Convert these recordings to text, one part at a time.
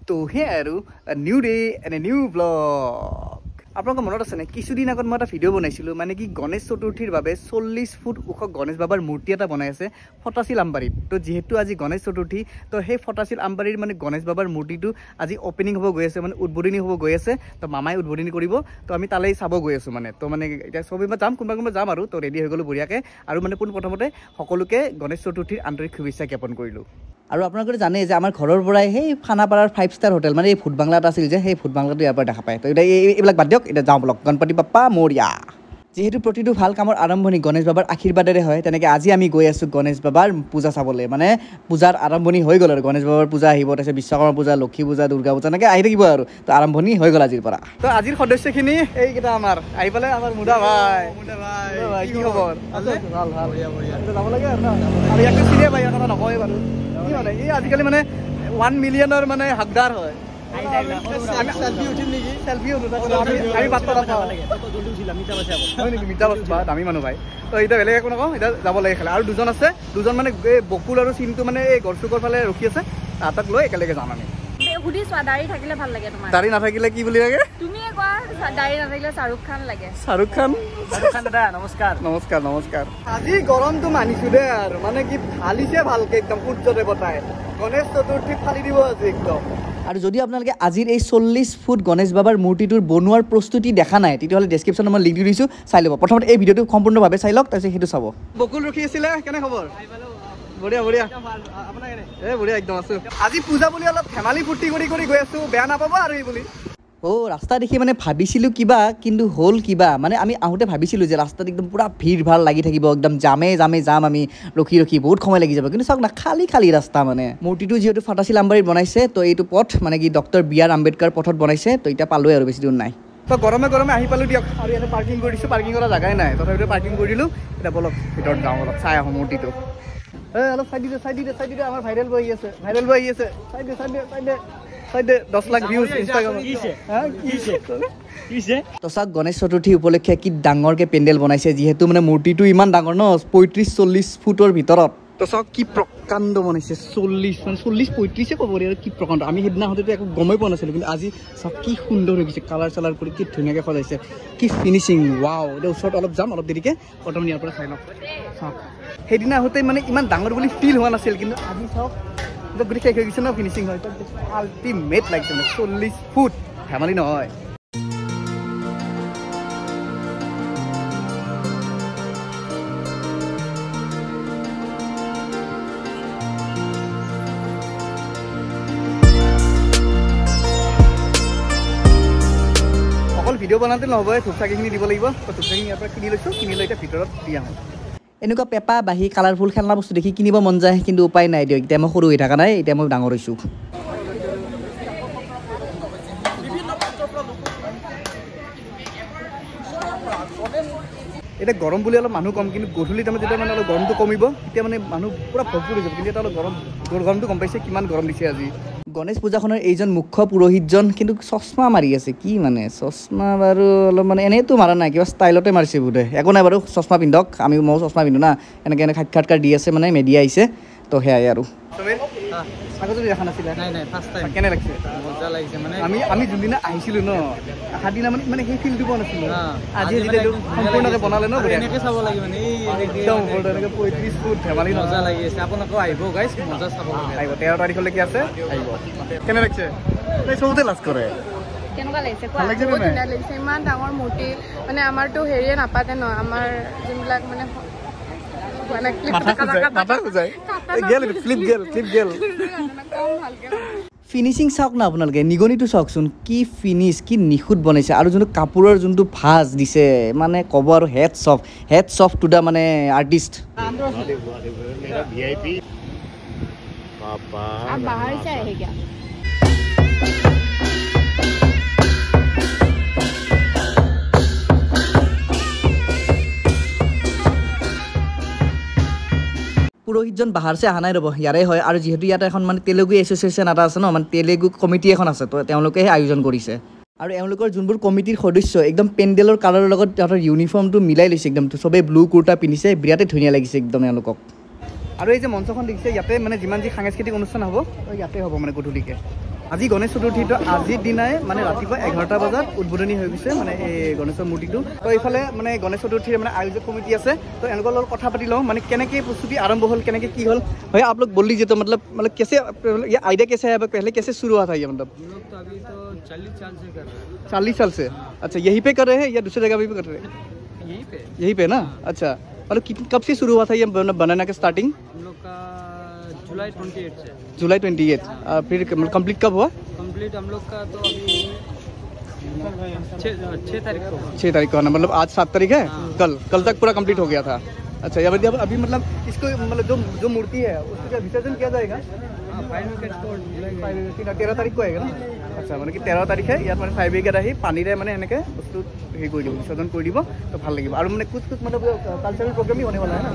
তো হে আৰু new day and a new blog আপোনালোকৰ মনত আছে নে কিছুদিন আগত মই এটা ভিডিঅ' বনাইছিলোঁ মানে কি গণেশ চতুৰ্থীৰ বাবে 40 ফুট ওখ গণেশ বাবাৰ মূৰ্তি এটা বনাই আছে ফটাশিল আমবাৰীত তো যিহেতু আজি গণেশ চতুৰ্থী তো সেই ফটাশিল আমবাৰীৰ মানে গণেশ বাবাৰ মূৰ্তিটো আজি অপেনিং হ'ব গৈ আছে মানে উদ্বোধনী হ'ব গৈ আছে তো মামাই উদ্বোধনী কৰিব তো আমি তালৈ চাব গৈ আছোঁ মানে তো মানে এতিয়া সবেই যাম কোনোবা যাম আৰু তো ৰেডি হৈ গ'লোঁ বঢ়িয়াকৈ আৰু মানে পোনপ্ৰথমতে সকলোকে গণেশ চতুৰ্থীৰ আন্তৰিক শুভেচ্ছা জ্ঞাপন কৰিলোঁ আৰু আপোনালোকে জানে যে আমাৰ ঘৰৰ পৰাই সেই খানাপাৰাৰ 5 ষ্টাৰ হোটেল মানে এই ফুড বাংলা এটা আছিল যে সেই ফুড বাংলাটো ইয়াৰ পৰা দেখা পায় তো এতিয়া এইবিলাক বাদ দিয়ক এতিয়া যাওঁ বলক গণপতি বাপ্পা মৰিয়া যেহেতু প্ৰতিটো ভাল কামৰ আৰম্ভণি গণেশ বাবাৰ আশীৰ্বাদেৰে হয় তেনেকৈ আজি আমি গৈ আছোঁ গণেশ বাবাৰ পূজা চাবলৈ মানে পূজাৰ আৰম্ভণি হৈ গ'ল আৰু গণেশ বাবাৰ পূজা আহিব তাৰপিছত বিশ্বকৰ্মা পূজা লক্ষী পূজা দুৰ্গা পূজা এনেকৈ আহি থাকিব আৰু তো আৰম্ভণি হৈ গ'ল আজিৰ পৰা তো আজিৰ সদস্যখিনি এইকেইটা আমাৰ আহি পেলাই আমাৰ মুদা ভাই কি খবৰ ভাল ভাল যাব লাগে আৰু আৰু ইয়াকে চিনিয়ে পাই ইয়াৰ কথা নকয় বাৰু কি মানে এই আজিকালি মানে 1 মিলিয়নৰ মানে হাকদাৰ হয় দামী মানুহ ভাই তো এতিয়া বেলেগ একো নকওঁ এতিয়া যাব লাগে খালে আৰু দুজন আছে দুজন মানে এই বকুল আৰু চিনটো মানে এই গড়চুকৰ ফালে ৰখি আছে তাহাঁতক লৈ একেলগে যাম আমি দাড়ি নাথাকিলে কি বুলি লাগে শ্বাহৰুখ খান দাদা নমস্কাৰ নমস্কাৰ নমস্কাৰ আজি গৰমটো মানিছো দে আৰু মানে কি ফালিছে ভালকে একদম সূৰ্য দেৱতাই গণেশ চতুৰ্থী ফালি দিব আজি একদম আৰু যদি আপোনালোকে আজিৰ এই 40 ফুট গণেশ বাবাৰ মূৰ্তিটোৰ বনোৱাৰ প্ৰস্তুতি দেখা নাই তেতিয়াহ'লে ডেছক্ৰিপশ্যনত মই লিংক দি দিছোঁ চাই ল'ব প্ৰথমতে এই ভিডিঅ'টো সম্পূৰ্ণভাৱে চাই লওক তাৰপিছত সেইটো চাব বকুল ৰখি আছিলে কেনে খবৰ বঢ়িয়া বঢ়িয়া বঢ়িয়া একদম আছোঁ আজি পূজা বুলি অলপ ধেমালি ফূৰ্তি কৰি গৈ আছোঁ বেয়া নাপাব আৰু এই বুলি ৰাস্তা দেখি মানে ভাবিছিলোঁ কিবা কিন্তু হ'ল কিবা মানে আমি আহোঁতে ভাবিছিলোঁ যে ৰাস্তাত একদম পূৰা ভিৰ ভাৰ লাগি থাকিব একদম জামে যাম আমি ৰখি বহুত সময় লাগি যাব কিন্তু চাওক না খালী ৰাস্তা মানে মূৰ্তিটো যিহেতু ফটাশিল আমবাৰীত বনাইছে তো এইটো পথ মানে কি ডক্টৰ B.R. আম্বেদকাৰ পথত বনাইছে তো এতিয়া পালোৱে আৰু বেছি দূৰ নাই তো গৰমে আহি পালোঁ দিয়ক আৰু ইয়াতে পাৰ্কিং কৰি দিছোঁ পাৰ্কিং কৰা জেগাই নাই তথাপিতো পাৰ্কিং কৰি দিলোঁ এতিয়া বলক ভিতৰত যাওঁ অলপ চাই আহোঁ মূৰ্তিটো অলপ চাই দি আমাৰ ভাইৰেল বহি আছে চাই দে 10 লাখ ভিউজ ইনষ্টাগ্ৰামত তো গণেশ চতুৰ্থী উপলক্ষে কি ডাঙৰকৈ পেণ্ডেল বনাইছে যিহেতু মানে মূৰ্তিটো ইমান ডাঙৰ ন 35-40 ফুটৰ ভিতৰত তো চাওক কি প্ৰকাণ্ড বনাইছে 40-35 ক'ব আৰু কি প্ৰকাণ্ড আমি সেইদিনা হওঁতেতো একো গমেই পোৱা নাছিলোঁ কিন্তু আজি চাওক কি সুন্দৰ হৈ গৈছে কালাৰ চালাৰ কৰি কি ধুনীয়াকৈ সজাইছে কি ফিনিচিং ৱাও এতিয়া ওচৰত অলপ যাম অলপ দেৰিকৈ প্ৰথম ইয়াৰ পৰা চাই লওক চাওক সেইদিনা আহোঁতে মানে ইমান ডাঙৰ বুলি ফিল হোৱা নাছিল কিন্তু আজি চাওক গোটেই শেষ হৈ গৈছে ন ফিনিচিং হয় আল্টিমেট লাগিছে মানে 40 ফুট ধেমালি নহয় অকল ভিডিঅ' বনাওঁতে নহ'ব ধূপ চাকিখিনি দিব লাগিব ধূপ চাকি ইয়াৰ পৰা কিনি লৈছোঁ কিনি লৈ এতিয়া ভিতৰত দি আহোঁ এনেকুৱা পেপা বাঢ়ি কালাৰফুল খেলনা বস্তু দেখি কিনিব মন যায় কিন্তু উপায় নাই দিয়ক এতিয়া মই সৰু হৈ থকা নাই এতিয়া মই ডাঙৰ হৈছোঁ এতিয়া গৰম বুলি অলপ মানুহ কম কিন্তু গধূলি টাইমত যেতিয়া মানে অলপ গৰমটো কমিব তেতিয়া মানে মানুহ পূৰা ভৰপূৰ হৈ যাব কিন্তু এটা অলপ গৰমটো গম পাইছে কিমান গৰম দিছে আজি গণেশ পূজাখনৰ এইজন মুখ্য পুৰোহিতজন কিন্তু চশমা মাৰি আছে কি মানে চশমা বাৰু অলপ মানে এনেইতো মাৰা নাই কিবা ষ্টাইলতে মাৰিছে বোধহয় একো নাই বাৰু চশমা পিন্ধক ময়ো চশমা পিন্ধো না এনেকৈ সাক্ষাৎকাৰ দি আছে মানে মেডিয়া আহিছে তো সেয়াই আৰু আগতে দেখা নাছিলে কেনে লাগিছে মজা লাগিছে মানে আমি যোনদিনা আহিছিলোঁ ন অহা দিনা মানে সেই ফিলটো পোৱা নাছিলোঁ আজি যেতিয়া সম্পূৰ্ণকৈ বনালে ন এনেকৈ চাব লাগে মানে একদম এনেকৈ 35 ফুট ধেমালি মজা লাগি আছে আপোনালোকেও আহিব গাইজ মজা চাব আহিব 13 তাৰিখলৈকে আছে আহিব কেনে লাগিছে চবতে লাজ কৰে কেনেকুৱা লাগিছে কোৱা বহুত ধুনীয়া লাগিছে ইমান ডাঙৰ মূৰ্তি মানে আমাৰতো হেৰিয়ে নাপাতে ন আমাৰ যোনবিলাক মানে ফিনিচিং চাওক না আপোনালোকে নিগনিটো চাওকচোন কি ফিনিছ কি নিখুঁত বনাইছে আৰু যোনটো কাপোৰৰ যোনটো ভাজ দিছে মানে ক'ব আৰু হেডছ অফ টু দা মানে আৰ্টিষ্ট পুৰোহিতজন বাহিৰছে অহা নাই ৰ'ব ইয়াৰে হয় আৰু যিহেতু ইয়াত এখন মানে তেলেগু এছ'চিয়েশ্যন এটা আছে ন মানে তেলেগু কমিটি এখন আছে তো তেওঁলোকেহে আয়োজন কৰিছে আৰু এওঁলোকৰ যোনবোৰ কমিটিৰ সদস্য একদম পেণ্ডেলৰ কালাৰৰ লগত তাহাঁতৰ ইউনিফৰ্মটো মিলাই লৈছে একদম চবেই ব্লু কুৰ্তা পিন্ধিছে বিৰাটেই ধুনীয়া লাগিছে একদম এওঁলোকক আৰু এই যে মঞ্চখন দেখিছে ইয়াতে মানে যিমান যি সাংস্কৃতিক অনুষ্ঠান হ'ব ইয়াতে হ'ব মানে গধূলিকে আজি গণেশ চতুৰ্থী তো আজিৰ দিনাই মানে ৰাতিপুৱা 11টা বজাত উদ্বোধনী হৈ গৈছে মানে এই গণেশৰ মূৰ্তিটো তো এইফালে মানে গণেশ চতুৰ্থীৰ মানে আয়োজক কমিটি আছে তো এনকৰ লগত কথা পাতি লওঁ মানে কেনেকৈ প্ৰস্তুতি আৰম্ভ হ'ল কেনেকৈ কি হ'ল ভাই आप लोग बोल लीजिए तो मतलब कैसे ये आइडिया कैसे है पहले कैसे शुरू हुआ था ये मतलब हम लोग तो अभी तो 40 साल से कर रहे हैं 40 साल से अच्छा यहीं पे कर रहे हैं या दूसरी जगह भी कर रहे हैं यहीं पे ना अच्छा मतलब कब से शुरू हुआ था ये बनाना का स्टार्टिंग हम लोग का जुलाई 28 से जुलाई 28 फिर कंप्लीट कब हुआ कंप्लीट हम लोग का तो अभी 6 तारीख को 6 तारीख को ना मतलब आज 7 तारीख है कल तक पूरा कंप्लीट हो गया था अच्छा या अभी मतलब इसको मतलब जो मूर्ति है उसका विसर्जन किया जाएगा 13 तारीख को आएगा ना अच्छा মানে কি 13 তাৰিখে ইয়াত মানে 5 বিঘাত আহি পানীৰে মানে এনেকৈ বস্তু হেৰি কৰি দিব বিসৰ্জন কৰি দিব তো ভাল লাগিব আৰু মানে कुछ मतलब कल्चरल प्रोग्राम ही होने वाला है ना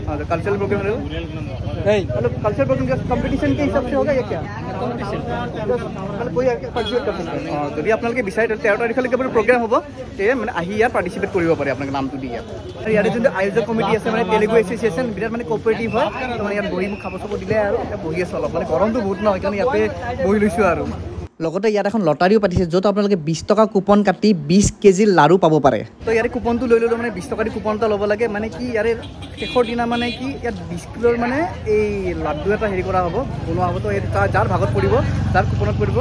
हाँ तो कल्चरल प्रोग्राम नहीं मतलब कल्चरल प्रोग्राम का कंपटीशन के हिसाब से होगा या क्या कंपटीशन मतलब कोई पार्टिसिपेट कर सकते हैं हाँ যদি আপোনালোকে বিচাৰে 13 তাৰিখলৈকে মানে প্ৰগ্ৰাম হ'ব তে মানে আহি ইয়াত পাৰ্টিচিপেট কৰিব পাৰে আপোনাক নামটো দি ইয়াত আৰু ইয়াতে যোনটো আয়োজক কমিটি আছে মানে তেলেগু এছ'চিয়েশ্যন বিৰাট মানে কোঅপাৰেটিভ হয় তো মানে ইয়াত বহি মোক খাব চাব দিলে আৰু এতিয়া বহি আছোঁ অলপ মানে গৰমটো বহুত নহয় সেইকাৰণে ইয়াতে বহি লৈছোঁ আৰু লগতে ইয়াত এখন লটাৰীও পাতিছে য'ত আপোনালোকে 20 টকা কুপন কাটি 20 কেজি লাড়ু পাব পাৰে তো ইয়াৰে কুপনটো লৈ ল'লে মানে 20 টকাৰ কুপন এটা ল'ব লাগে মানে কি ইয়াৰে শেষৰ দিনা মানে কি ইয়াত 20 কিলোৰ মানে এই লাড্ডু এটা হেৰি কৰা হ'ব বনোৱা হ'ব তো যাৰ ভাগত পৰিব যাৰ কুপনত পৰিব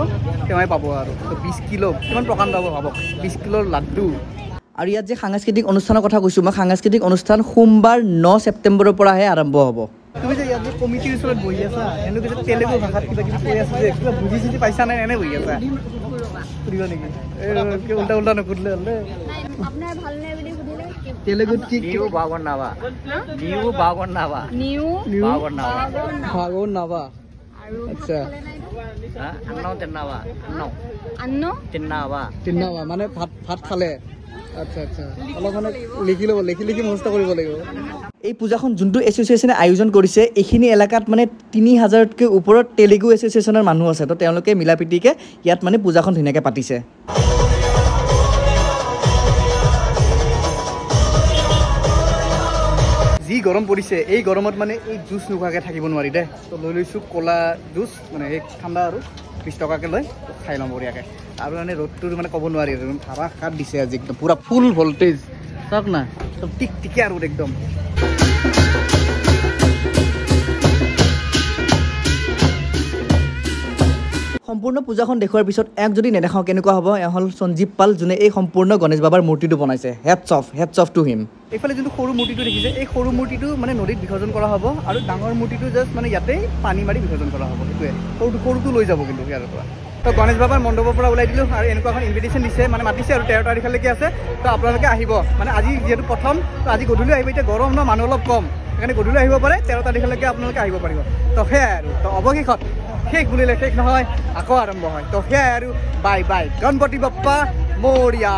তেওঁই পাব আৰু তো 20 কিলো কিমান প্ৰকাণ্ড হ'ব ভাবক 20 কিলোৰ লাড্ডু আৰু ইয়াত যে সাংস্কৃতিক অনুষ্ঠানৰ কথা কৈছোঁ মই সাংস্কৃতিক অনুষ্ঠান সোমবাৰ 9 ছেপ্টেম্বৰৰ পৰাহে আৰম্ভ হ'ব তুমি যে ইয়াত কমিটিৰ ওচৰত বহি আছা এনেকৈ যে তেলেগু ভাষাত কিবা কিবি কৈ আছে যে কিবা বুজি চুজি পাইছা নাই এনে বহি আছা ফুৰিব নেকি উল্টা উল্টা নকৰিলে হ'লে আপোনাৰ ভাল নাই বুলি সুধিলে তেলেগুত কি নিউ বাগনাবা ভাগনাবা আচ্ছা তিন্নাবা মানে ভাত খালে আচ্ছা আচ্ছা অলপ মানে লিখি ল'ব লিখি মুখস্থ কৰিব লাগিব এই পূজাখন যোনটো এছ'চিয়েশ্যনে আয়োজন কৰিছে এইখিনি এলেকাত মানে 3000তকৈ ওপৰত তেলেগু এছ'চিয়েশ্যনৰ মানুহ আছে তো তেওঁলোকে মিলা প্ৰীতিকৈ ইয়াত মানে পূজাখন ধুনীয়াকৈ পাতিছে যি গৰম পৰিছে এই গৰমত মানে এই জুচ নোখোৱাকৈ থাকিব নোৱাৰি দে তো লৈ লৈছোঁ ক'লা জুচ মানে এই ঠাণ্ডা আৰু 20 টকাকৈ লৈ খাই ল'ম বঢ়িয়াকৈ আৰু মানে ৰ'দটো মানে ক'ব নোৱাৰি একদম ধাৰা কাট দিছে আজি একদম পূৰা ফুল ভল্টেজ চাওক না একদম টিকটিকে আৰু একদম সম্পূৰ্ণ পূজাখন দেখুৱাৰ পিছত এক যদি নেদেখাওঁ কেনেকুৱা হ'ব এ হ'ল সঞ্জীৱ পাল যোনে এই সম্পূৰ্ণ গণেশ বাবাৰ মূৰ্তিটো বনাইছে হেডছ অফ টু হিম এইফালে যোনটো সৰু মূৰ্তিটো দেখিছে এই সৰু মূৰ্তিটো মানে নদীত বিসৰ্জন কৰা হ'ব আৰু ডাঙৰ মূৰ্তিটো জাষ্ট মানে ইয়াতে পানী মাৰি বিসৰ্জন কৰা হ'ব সেইটোৱে সৰুটো লৈ যাব কিন্তু ইয়াৰ পৰা তো গণেশ বাবাৰ মণ্ডপৰ পৰা ওলাই দিলোঁ আৰু এনেকুৱা এখন ইনভিটেশ্যন দিছে মানে মাতিছে আৰু 13 তাৰিখলৈকে আছে তো আপোনালোকে আহিব মানে আজি যিহেতু প্ৰথম তো আজি গধূলি আহিব এতিয়া গৰম ন মানুহ অলপ কম সেইকাৰণে গধূলি আহিব পাৰে 13 তাৰিখলৈকে আপোনালোকে আহিব পাৰিব তো সেয়াই আৰু তো অৱশেষত শেষ বুলিলে শেষ নহয় আকৌ আৰম্ভ হয় তো সেয়াই আৰু বাই বাই গণপতি বাপ্পা মৰিয়া